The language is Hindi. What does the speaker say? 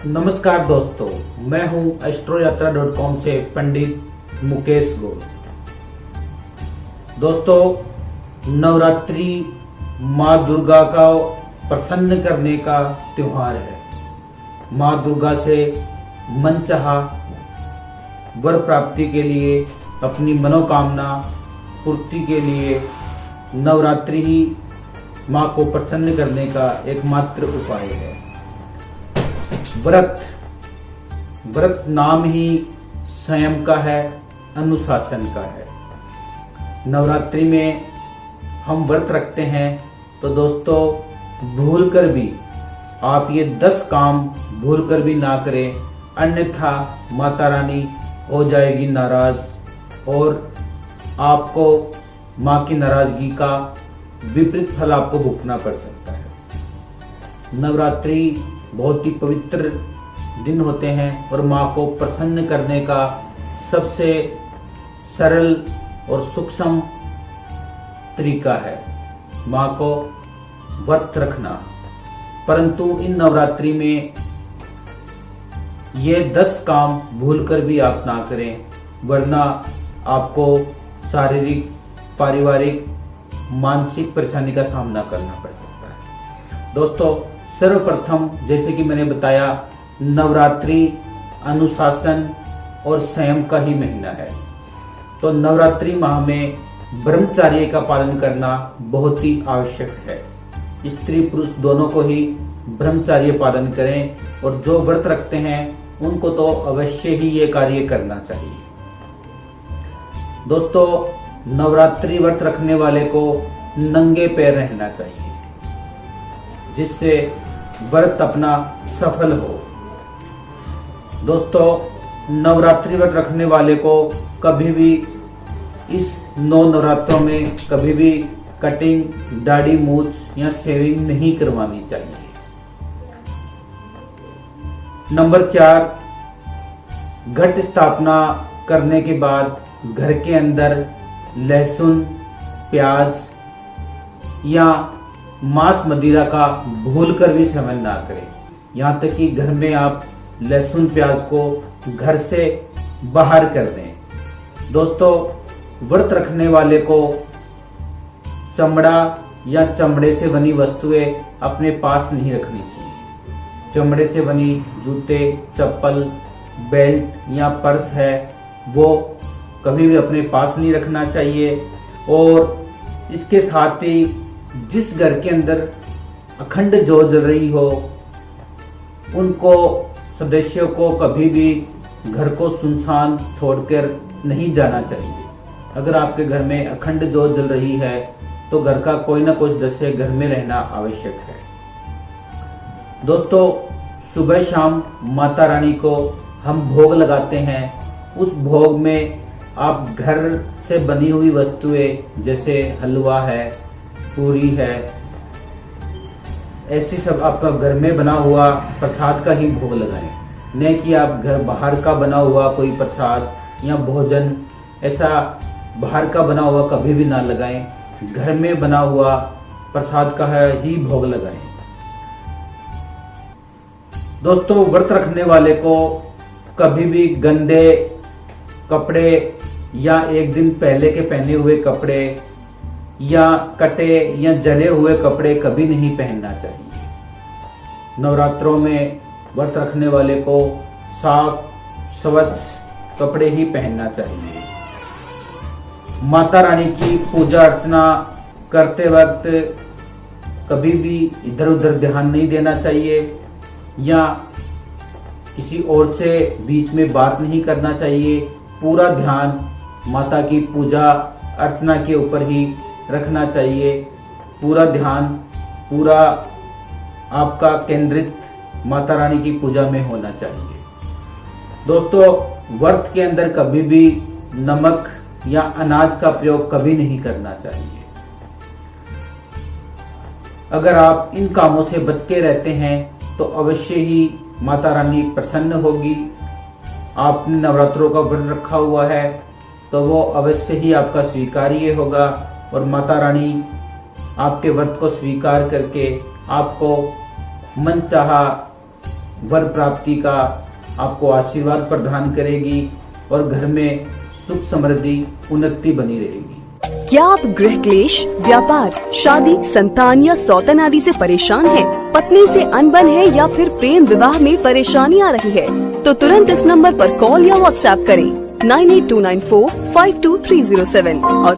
नमस्कार दोस्तों, मैं हूं astroyatra.com से पंडित मुकेश गोल। दोस्तों, नवरात्रि माँ दुर्गा का प्रसन्न करने का त्योहार है। माँ दुर्गा से मनचाहा वर प्राप्ति के लिए, अपनी मनोकामना पूर्ति के लिए नवरात्रि ही माँ को प्रसन्न करने का एकमात्र उपाय है। व्रत नाम ही संयम का है, अनुशासन का है। नवरात्रि में हम व्रत रखते हैं तो दोस्तों, भूलकर भी आप ये 10 काम भूलकर भी ना करें, अन्यथा माता रानी हो जाएगी नाराज और आपको माँ की नाराजगी का विपरीत फल आपको भुगतना पड़ सकता है। नवरात्रि बहुत ही पवित्र दिन होते हैं और माँ को प्रसन्न करने का सबसे सरल और सूक्ष्म तरीका है माँ को व्रत रखना। परंतु इन नवरात्रि में ये 10 काम भूलकर भी आप ना करें, वरना आपको शारीरिक, पारिवारिक, मानसिक परेशानी का सामना करना पड़ सकता है। दोस्तों, सर्वप्रथम जैसे कि मैंने बताया, नवरात्रि अनुशासन और संयम का ही महीना है। तो नवरात्रि माह में ब्रह्मचर्य का पालन करना बहुत ही आवश्यक है। स्त्री पुरुष दोनों को ही ब्रह्मचर्य पालन करें और जो व्रत रखते हैं उनको तो अवश्य ही ये कार्य करना चाहिए। दोस्तों, नवरात्रि व्रत रखने वाले को नंगे पैर रहना चाहिए, जिससे व्रत अपना सफल हो। दोस्तों, नवरात्रि व्रत रखने वाले को कभी भी इस 9 नवरात्रों में कभी भी कटिंग, दाढ़ी, मूछ या शेविंग नहीं करवानी चाहिए। नंबर 4, घट स्थापना करने के बाद घर के अंदर लहसुन, प्याज या मांस मदिरा का भूलकर भी सेवन ना करें। यहाँ तक कि घर में आप लहसुन प्याज को घर से बाहर कर दें। दोस्तों, व्रत रखने वाले को चमड़ा या चमड़े से बनी वस्तुएं अपने पास नहीं रखनी चाहिए। चमड़े से बनी जूते, चप्पल, बेल्ट या पर्स है, वो कभी भी अपने पास नहीं रखना चाहिए। और इसके साथ ही जिस घर के अंदर अखंड ज्योत जल रही हो, उनको सदस्यों को कभी भी घर को सुनसान छोड़कर नहीं जाना चाहिए। अगर आपके घर में अखंड ज्योत जल रही है तो घर का कोई ना कोई सदस्य घर में रहना आवश्यक है। दोस्तों, सुबह शाम माता रानी को हम भोग लगाते हैं। उस भोग में आप घर से बनी हुई वस्तुएं जैसे हलवा है, पूरी है, ऐसी सब आपका घर में बना हुआ प्रसाद का ही भोग लगाएं, न कि आप घर बाहर का बना हुआ कोई प्रसाद या भोजन ऐसा बाहर का बना हुआ कभी भी ना लगाएं। घर में बना हुआ प्रसाद का ही भोग लगाएं। दोस्तों, व्रत रखने वाले को कभी भी गंदे कपड़े या एक दिन पहले के पहने हुए कपड़े या कटे या जले हुए कपड़े कभी नहीं पहनना चाहिए। नवरात्रों में व्रत रखने वाले को साफ स्वच्छ कपड़े ही पहनना चाहिए। माता रानी की पूजा अर्चना करते वक्त कभी भी इधर उधर ध्यान नहीं देना चाहिए या किसी और से बीच में बात नहीं करना चाहिए। पूरा ध्यान माता की पूजा अर्चना के ऊपर ही रखना चाहिए। पूरा ध्यान, पूरा आपका केंद्रित माता रानी की पूजा में होना चाहिए। दोस्तों, व्रत के अंदर कभी भी नमक या अनाज का प्रयोग कभी नहीं करना चाहिए। अगर आप इन कामों से बच के रहते हैं तो अवश्य ही माता रानी प्रसन्न होगी। आपने नवरात्रों का व्रत रखा हुआ है तो वो अवश्य ही आपका स्वीकार्य होगा और माता रानी आपके व्रत को स्वीकार करके आपको मनचाहा वर प्राप्ति का आपको आशीर्वाद प्रदान करेगी और घर में सुख समृद्धि उन्नति बनी रहेगी। क्या आप गृह क्लेश, व्यापार, शादी, संतान या सौतन आदि से परेशान हैं? पत्नी से अनबन है या फिर प्रेम विवाह में परेशानी आ रही है? तो तुरंत इस नंबर पर कॉल या व्हाट्सएप करें 9829452307 और